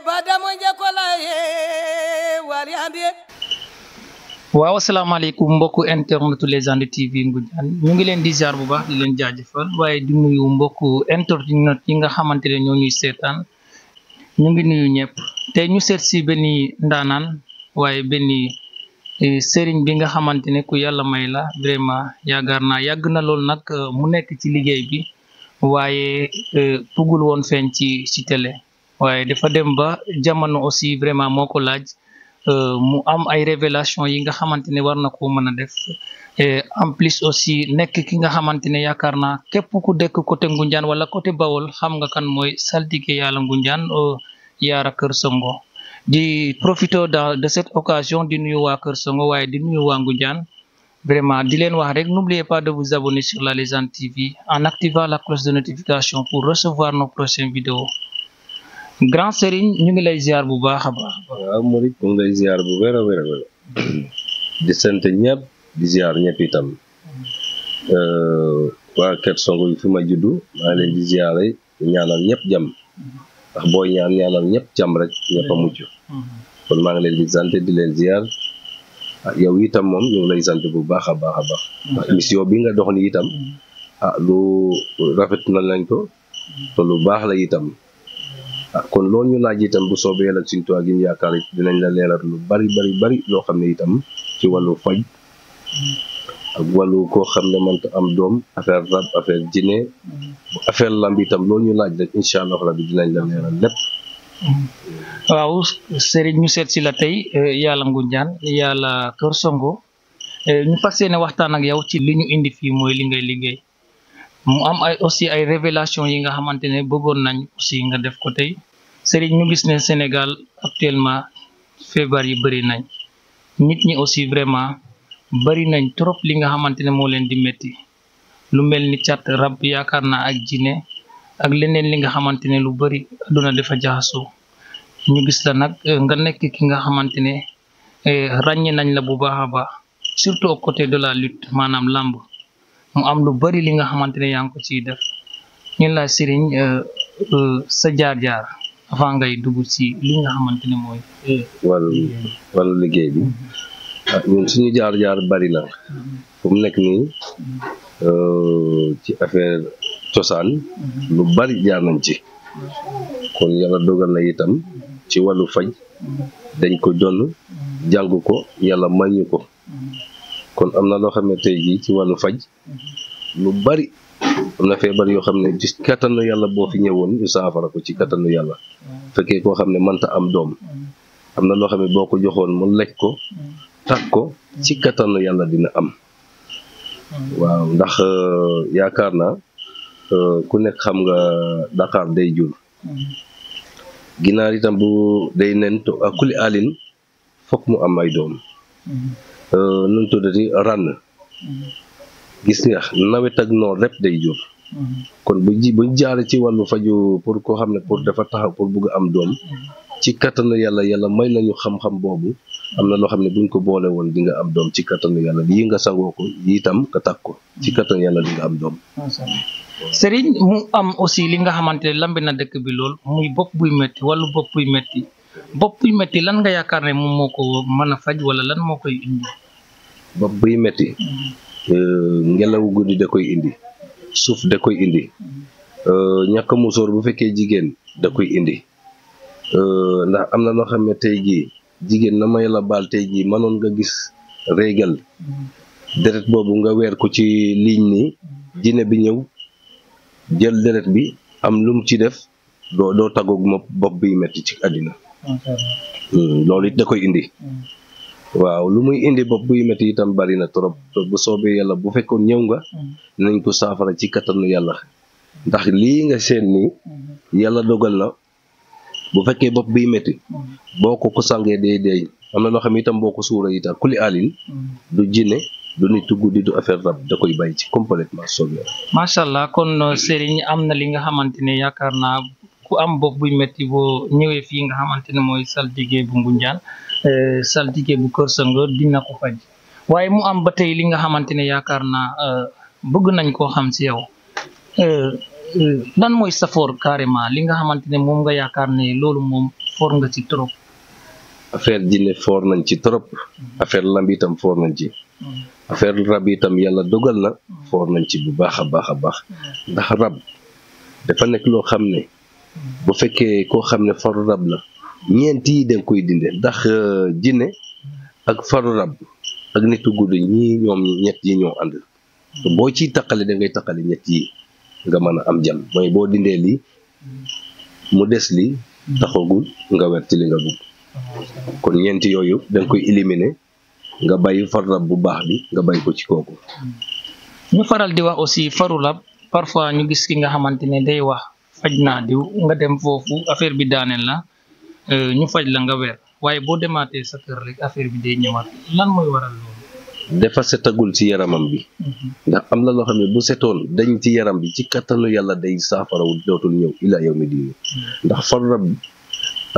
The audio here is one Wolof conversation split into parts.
badamo jakola wali ande. waaw asalaamaaleykum mbokku internetu Légende TV Ngoundiane ñu ngi leen di ziar bu baax di leen jaajëfal waaye di nuyu mbokku internet yi nga xamante ne ñoo ñuy seetaan ñu ngi nuyu ñëpp tey ñu seet si benn ndaanaan waaye benn sëriñ bi nga xamante ne ku yàlla may la vraiment yaakaar naa yàgg na lool nag mu nekk ci liggéey bi waaye bëggul woon feeñ ci télé waaye dafa dem ba jamono aussi vraiment moo ko laaj. mu am ay révélation yi nga xamante ne war na koo mën a def en plus aussi nekk ki nga xamante ne yaakaar naa képp ku dëkk côté Ngoundiane wala côté Bawol xam nga kan mooy saltige Yalla Ngoundiane Yaara Kër Songo di profiter de cette occasion di nuyu waa Kër Songo waaye di nuyu waa Ngoundiane vraiment di leen wax rek n'oubliez pas de vous abonner sur la Légende TV en activant la cloche de notification pour recevoir nos prochaines vidéos. Grand Serigne ñu ngi lay ziar bu baax a baax. waaw Mouride ñu ngi lay ziar bu wér a wér di sant ñëpp di ziar ñëpp itam waa Kër Songo yi fi ma juddu maa ngi leen di ziare ñaanal ñëpp jàmm ndax booy ñaanal ñëpp jàmm rek ñëpp a mucc kon maa ngi leen di sant di leen ziar yow itam moom ñu ngi lay sant bu baax a baax a baax ndax émission bi nga dox ni itam lu rafet na lañ ko te lu baax la itam. kon loolu ñu laaj itam bu soobee yàlla suñu toit gi ñu yaakaar dinañ la leeral lu bari loo xam ne itam ci wàllu faj ak wàllu koo xam ne mënta am doom affaire rab affaire jinne affaire lamb itam loolu ñu laaj rek incha allah rabbi dinañ la leeral lépp. waaw Serigne ñu seet si la tey Yalla Ngoundiane Yalla Kër Songo ñu fas yéene waxtaan ak yow ci li ñu indi fii mooy li ngay liggéey. mu am aussi ay révélation yi nga xamante ne bëggoon nañ aussi nga def ko tey Serigne ñu gis ne Sénégal actuellement feebar yi bëri nañ nit ñi aussi vraiment bëri nañ trop li nga xamante ne moo leen di métti lu mel ni cat rab yaakaar naa ak jinne ak leneen li nga xamante ne lu bëri adduna dafa jaxasoo ñu gis la nag nga nekk ki nga xamante ne ràññe nañ la bu baax a baax surtout au côté de la lutte maanaam lamb mu am lu bari li nga xamante ne yaa ngi ko ciy def ñu la Serigne sa jaar-jaar avant ngay dugg ci li nga xamante ne mooy. wàllu liggéey bi ñun suñu jaar-jaar bari na fu mu nekk nii ci affaire cosaan lu bari jaar nañ ci kon yàlla dogal na itam ci wàllu faj dañ ko jonn jàng ko yàlla may ñu ko. kon am na loo xam ne tey jii ci wàllu faj lu bari am na feebar yoo xam ne ci kattanu yàlla boo fi ñëwoon ñu saafara ko ci kattanu yàlla fekkee koo xam ne mënta am doom am na loo xam ne boo ko joxoon mu lekk ko takk ko ci kattanu yàlla dina am. waaw ndax yaakaar naa ku nekk xam nga Dakar day jur ginaar itam bu day nen to ak kuli alin fokk mu am ay doom. nun tuddati rànn gis nga nawet ak noor rek day jur kon buñ jaare ci wàllu faju pour koo xam ne pour dafa taxaw pour bugg am doom ci kattanu yàlla may nañu xam-xam boobu am na loo xam ne buñ ko boole woon di nga am doom ci kattanu yàlla yi nga sangoo ko yi itam nga takk ko ci kattanu yàlla di nga am doom. Serigne mu am aussi li nga xamante ne lambi na dëkk bi lool muy bopp buy metti wàllu bopp buy metti bopp buy metti lan nga yaakaar ne moom moo ko mën a faj wala lan moo koy indi. bopp buy metti ngelaw guddi da koy indi suuf da koy indi ñàkk musóor bu fekkee jigéen da koy indi ndax am na loo xam ne tey jii jigéen na may la baal tey jii mënoon nga gis régal deret boobu nga weer ko ci ligne ni jinne bi ñëw jël deret bi am lu mu ci def doo taggoog ma bopp buy metti ci àddina loolu it da koy indi. waaw lu muy indi bopp buy metti itam bari na trop bu soobee yàlla bu fekkoon ñëw nga nañ ko saafara ci kattanu yàlla ndax lii nga seen nii yàlla dogal na bu fekkee bopp buy metti boo ko sangee day am na loo xam ne itam boo ko suura itam kuli alin du jinne du nit guddi du affaire rab da koy bàyyi ci complètement soobee yàlla. macha allah kon Serigne am na li nga xamante ne yaakaar naa ku am bopp buy metti boo ñëwee fii nga xamante ne mooy saltige bu Ngoundiane saltige bu Kër Songo dina ko faj waaye mu am ba tey li nga xamante ne yaakaar naa bëgg nañ koo xam si yow lan mooy sa for carrément li nga xamante ne moom nga yaakaar ne loolu moom for nga ci trop. affaire jinne for nañ ci trop affaire lamb itam for nañ ci affaire rab itam yàlla dogal na for nañ ci bu baax a baax a baax ndax rab dafa nekk loo xam ne bu fekkee koo xam ne faru rab la ñeent yi danga koy dinde ndax jinne ak faru rab ak nitu guddi ñii ñoom ñett yi ñoo ànd boo ciy taqale da ngay taqale ñett yi nga mën a am jàmm mooy boo dindee lii mu des lii taxagul nga wer ci li nga bëgg kon ñeenti yooyu danga koy éliminer nga bàyyi faru rab bu baax bi nga bàyyi ko ci kooku. ñu faral di wax aussi faru rab parfois ñu gis ki nga xamante ne day wax faj naa diw nga dem foofu affaire bi daaneel la ñu faj la nga weer waaye boo demaatee sa kër rek affaire bi day ñëwaat lan mooy waral loolu. dafa setagul ci yaramam bi ndax am na loo xam ne bu setoon dañ ci yaram bi ci kattanu yàlla day saafarawu dootul ñëw ila yow mi diini ndax faru rab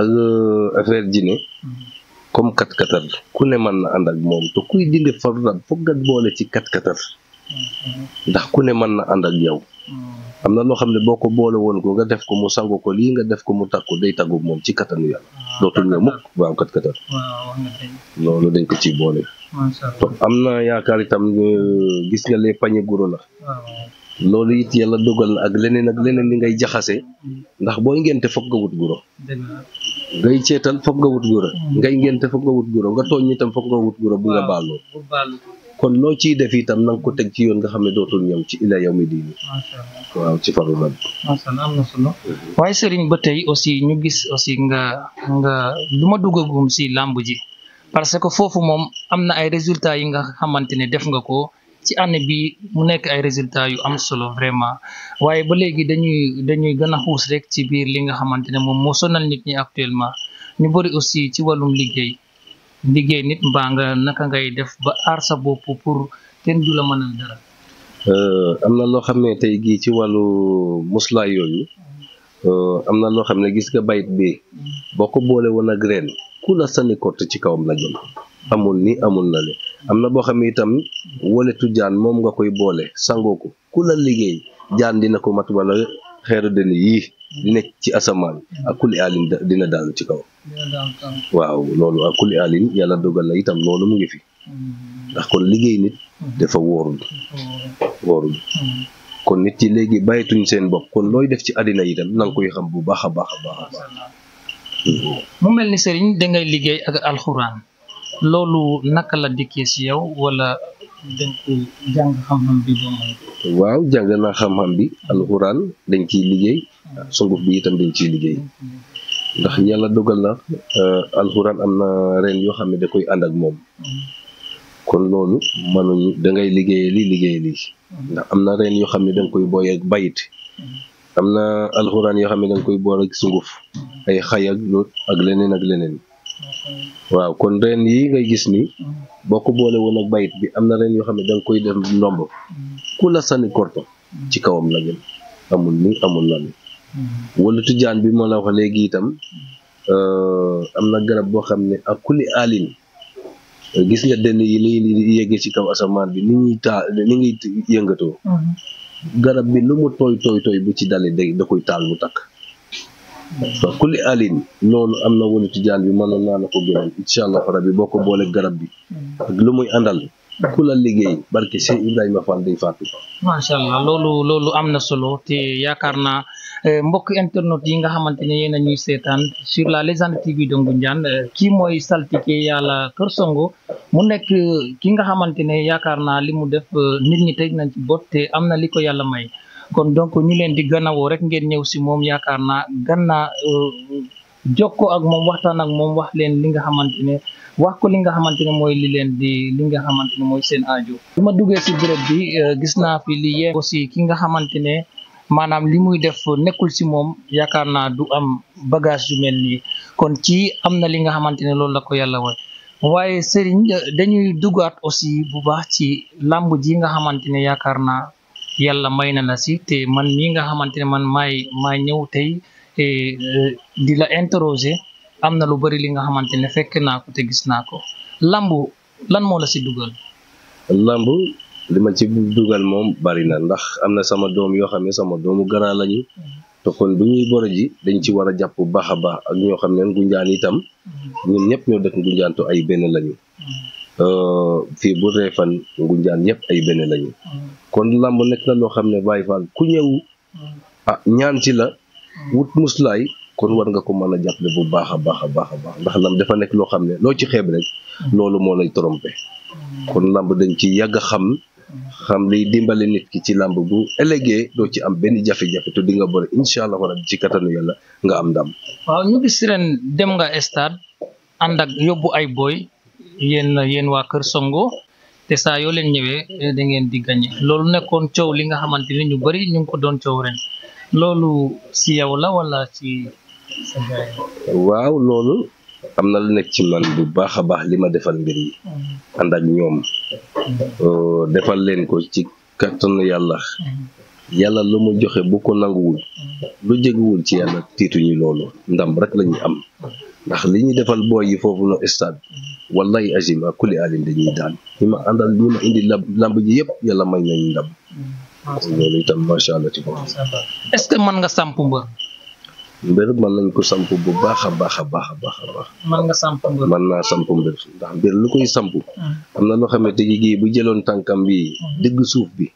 ak affaire jinne comme kat-katar ku ne mën na ànd ak moom te kuy dindi faru rab foog nga boole ci kat-katar ndax ku ne mën na ànd ak yow am na loo xam ne boo ko boole woon ko nga def ko mu sango ko lii nga def ko mu takku day taggu moom ci kattanu yàlla dootul ñëw mukk waaw kat-katar loolu dañ ko ci boole to am na yaakaar itam gis nga les pañe guro la loolu it yàlla dogal na ak leneen li ngay jaxase ndax booy ngente foog nga wut guro ngay ceetal foog nga wut guro ngay ngente foog nga wut guro nga tooñ itam foog nga wut guro bu nga baaloo kon loo ciy def itam na nga ko teg ci yoon nga xam ne dootul ñëw ci ila yow mi diini waaw ci faru rab macha allah am na solo waaye sëriñ ba tey aussi ñu gis aussi nga lu ma duggagum si làmb ji parce que foofu moom am na ay résultats yi nga xamante ne def nga ko ci année bi mu nekk ay résultats yu am solo vraiment waaye ba léegi dañuy gën a xuus rek ci biir li nga xamante ne moom moo sonal nit ñi actuellement ñu bëri aussi ci wàllum liggéey nit mbaa nga naka ngay def ba aar sa bopp pour kenn du la mënal dara. am na loo xam ne tey gii ci wàllu muslaay yooyu am na loo xam ne gis nga bayit bi boo ko boole woon ak reen ku la sànni kott ci kawam la jëm amul ni amul na le am na boo xam ne itam woletu jaan moom nga koy boole sangoo ko ku la liggéey jaan dina ko mat wala xeeru dënn yii di nekk ci asamaan ak kuli alin dina daanu ci kaw waaw loolu ak kuli alin yàlla dogal na itam loolu mu ngi fi ndax kon liggéey nit dafa wóorul kon nit yi léegi bàyyituñ seen bopp kon looy def ci àddina itam na nga koy xam bu baax a baax a baax mu mel ni sëriñ dangay liggéey ak alxuraan loolu naka la dikkee si yow wala dañ ko jàng xam-xam bi doo may waaw jàng naa xam-xam bi alxuraan dañ ciy liggéey sunguf bi itam dañ ciy liggéey ndax yàlla dogal na alxuraan am na reen yoo xam ne da koy ànd ak moom kon loolu mënuñu dangay liggéeyee lii ndax am na reen yoo xam ne danga koy booy ak bayit am na alxuraan yoo xam ne danga koy boole ak sunguf ay xay ak loot ak leneen waaw kon reen yi ngay gis ni boo ko boole woon ak bayit bi am na reen yoo xam ne danga koy def ndomb ku la sànni korto ci kawam la jëm amul ni amul na ni wala tujaan bi moo la wax léegi itam am na garab boo xam ne ak kuli alin gis nga dënn yi ni yeggee ci kaw asamaan bi ni ngi yëngatoo garab bi lu mu tooy bu ci dalee da koy taal mu takk waaw kuli alin loolu am na wala tujaan bi mënoon naa la ko gënal incha allah rabbi boo ko boole garab bi ak lu muy àndal ku la liggéey barke Cheikh Ibrahima Fall day fàttu macha allah loolu am na solo te yaakaar naa mbokk internet yi nga xamante ne yéen a ñuy seetaan sur la Légende TV de Ngoundiane kii mooy saltike Yalla Kër Songo mu nekk ki nga xamante ne yaakaar naa li mu def nit ñi teg nañ ci bot te am na li ko yàlla may kon donc ñu leen di ganawoo rek ngeen ñëw si moom yaakaar naa gannaa jokkoo ak moom waxtaan ak moom wax leen li nga xamante ne wax ko li nga xamante ne mooy li nga xamante ne mooy seen aajo. bi ma duggee si béréb bi gis naa fi li yee aussi ki nga xamante ne maanaam li muy def nekkul si moom yaakaar naa du am bagage yu mel nii kon ci am na li nga xamante ne loolu la ko yàlla way waaye Serigne dañuy duggaat aussi bu baax ci làmb ji nga xamante ne yaakaar naa yàlla may na la si te man mii nga xamante ne man maay ñëw tey di la interroger am na lu bari li nga xamante ne fekk naa ko te gis naa ko lamb lan moo la si dugal. lamb li ma ci dugal moom bari na ndax am na sama doom yoo xam ne sama doomu garaa lañu te kon bu ñuy boro ji dañ ci war a jàpp bu baax a baax ak ñoo xam ne Ngunjaan itam ñun ñëpp ñoo dëkk Ngunjaan te ay benn lañu fii bu Réfane Ngunjaan ñëpp ay benn lañu kon lamb nekk na loo xam ne Baye Fall ku ñëw ñaan ci la wut muslaay kon war nga ko mën a jàppale bu baax a baax a baax a baax ndax lamb dafa nekk loo xam ne loo ci xeeb rek loolu moo lay trompé kon lamb dañ ci yàgg a xam liy dimbale nit ki ci lamb bu ëllëgee doo ci am benn jafe-jafe te di nga bëri incha allah rabbi ci kattanu yàlla nga am ndam. waaw ñu gis ren dem nga stade ànd ak yóbbu ay boy yéen waa Kër Songo te saa yoo leen ñëwee da ngeen di gagné loolu nekkoon coow li nga xamante ni ñu bëri ñu ngi ko doon coow ren loolu si yow la wala ci sa gaay? waaw loolu am na lu nekk ci man bu baax a baax li ma defal mbir yi ànd ak ñoom defal leen ko ci kattanu yàlla lu mu joxe bu ko nanguwul lu jegewul ci yàlla tiituñu loolu ndam rek la ñuy am ndax li ñu defal booy yi foofu no stade wallahi azim ak kuli alim dañuy daan ñi ma àndal ñi ma indi lamb ji yëpp yàlla may nañu ndam loolu itam macha allah ci bopp. est-ce que mën nga samp mbër mën nañ ko samp bu baax a baax a baax a baax a baax. mën nga samp mbër. mën naa samp mbër ndax mbër lu koy samp. am na loo xamante ni gii bu jëloon tànkam bi digg suuf bi.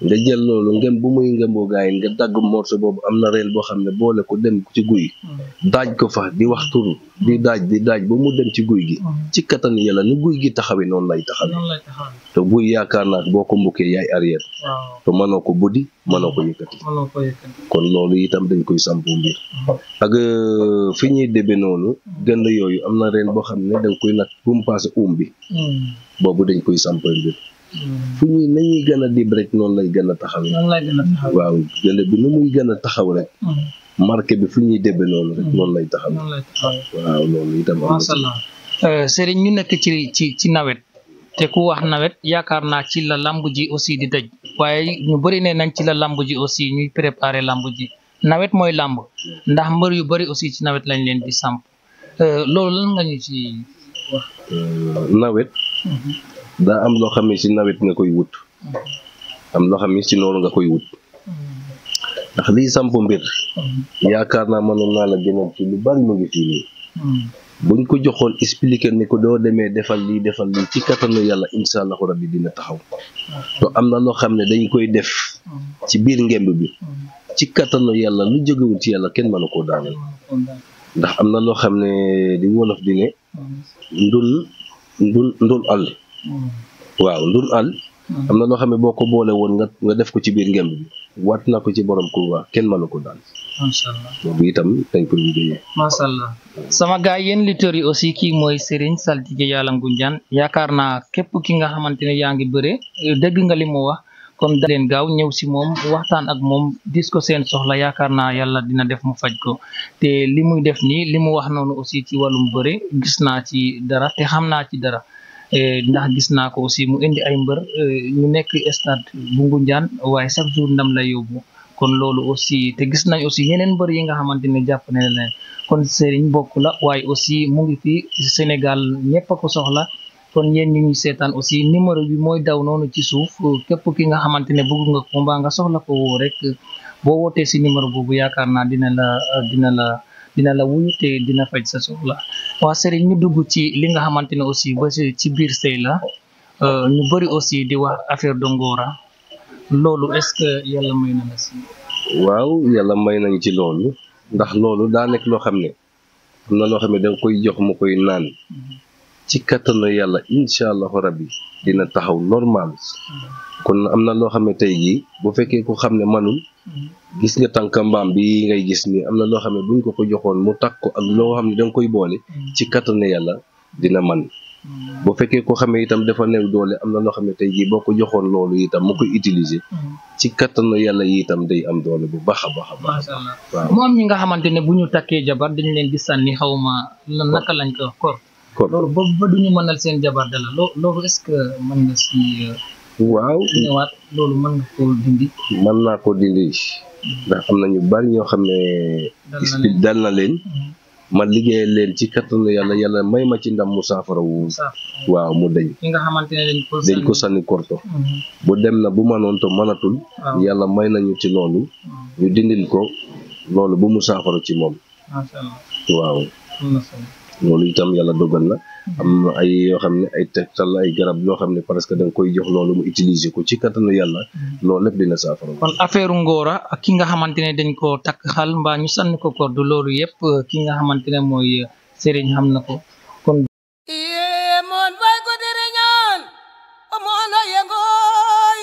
nga jël loolu ngem bu muy ngemboo gaay nga dagg morso boobu am na reen boo xam ne boole ko dem ci guy. daaj ko fa di wax turu di daaj ba mu dem ci guy gi. ci kattan yàlla ni guy gi taxawee noonu lay taxawee. te buy yaakaar naa boo ko mbukkee yaay arrière. te mënoo ko buddi mënoo ko yëkkati. kon loolu itam dañ koy samp mbir. ak fi ñuy debe noonu gën yooyu am na reen boo xam ne dañ koy nag bu mu paase bi. boobu dañ koy samp mbir. fu ñuy nañuy gën a dib rek noonu lay gën a taxaw. waaw gën bi nu muy gën a taxaw rek. marqué bi fu ñuy debe noonu rek noonu lay taxaw. waaw loolu itam am na. Serigne ñu nekk ci nawet. te ku wax nawet yaakaar naa ci la lamb ji aussi di daj waaye ñu bëri ne nañ ci la lamb ji aussi ñuy préparer lamb ji nawet mooy lamb ndax mbër yu bëri aussi ci nawet lañ leen di samp loolu lan nga ñu ci wax. nawet daa am loo xam ne ci nawet nga koy wut am loo xam ne ci noonu nga koy wut ndax liy samp mbir yaakaar naa mënoon naa la gënal ci lu bari mu ngi fii nii buñ ko joxoon expliquer ni ko doo demee defal lii ci kattanu yàlla incha allahu rabbi dina taxaw to am na loo xam ne dañ koy def ci biir ngemb bi ci kattanu yàlla lu jógewul ci yàlla kenn mënu koo daanal ndax am na loo xam ne di wolof di ne ndul al waaw ndul al am na loo xam ne boo ko boole woon nga def ko ci biir ngemb bi waat na ko ci borom ko waa kenn mënu ko daan. macha allah boobu itam dañ ko liggéeyee. macha allah sama gars yéen lutteurs yi aussi kii mooy Serigne Saltige Yalla Ngoundiane yaakaar naa képp ki nga xamante ne yaa ngi bëre dégg nga li mu wax kon da leen gaaw ñëw si moom waxtaan ak moom dis ko seen soxla yaakaar naa yàlla dina def mu faj ko te li muy def nii li mu wax noonu aussi ci wàllum bëre gis naa ci dara te xam naa ci dara. ndax gis naa ko aussi mu indi ay mbër ñu nekk stade bu Ngoundiane waaye chaque jour ndam lay yóbbu kon loolu aussi te gis nañ aussi yeneen mbër yi nga xamante ne jàpp ne leen kon Serigne bokk la waaye aussi mu ngi fi Sénégal ñëpp a ko soxla kon yéen ñi ñuy seetaan aussi numéro bi mooy daw noonu ci suuf képp ki nga xamante ne bëgg nga ko mbaa nga soxla ko woo rek boo wootee si numéro boobu yaakaar naa dina la wuyu te dina faj sa soxla waa Serigne ñu dugg ci li nga xamante ne aussi ba ci biir sëy la ñu bëri aussi di wax affaire de ngóora loolu est-ce que yàlla may na la si. waaw yàlla may nañ ci loolu ndax loolu daa nekk loo xam ne am na loo xam ne da nga koy jox mu koy naan ci kattanu yàlla incha allahu rabbi dina taxaw normal kon am na loo xam ne tey jii bu fekkee ko xam ne manul gis nga tànka mbaam bi ngay gis ni am na loo xam ne buñ ko joxoon mu takk ko ak loo xam ne da nga koy boole ci kattanu yàlla dina man bu fekkee ko xamee itam dafa néew doole am na loo xam ne tey jii boo ko joxoon loolu itam mu koy utiliser ci kattanu yàlla yi itam day am doole bu baax a baax a baax. macha allah waaw mu am ñi nga xamante ne bu ñu takkee jabar dañu leen di sànni xaw ma naka lañ ko kor loolu ba duñu mënal seen jabar dala loolu est-ce que mën nga si waaw ñëwaat loolu mën nga ko dindi. mën naa ko dindi ndax am na ñu bari ñoo xam ne dal na leen ma liggéeyal leen ci kattanu yàlla may ma ci ndam mu saafara wu waaw mu dañ ki nga xamante ne dañ ko sànni korto bu dem na bu mënoon to mënatul yàlla may nañu ci loolu ñu dindil ko loolu bu mu saafara ci moom waaw loolu itam yàlla dogal na am na ay yoo xam ne ay tegtal ay garab yoo xam ne parce que da nga koy jox loolu mu utiliser ko ci kattanu yàlla loolu lépp dina saafara. kon affaire ngóora ak ki nga xamante ne dañ ko takk xal mbaa ñu sànni ko kordu loolu yëpp ki nga xamante ne mooy sëriñ xam na ko kon mon fay ko dire ñaan moona yengoy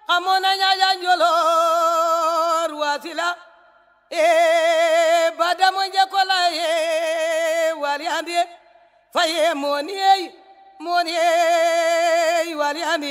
xamona ñaaja njolor wasila badamo njakola wali andi faye moni wali andi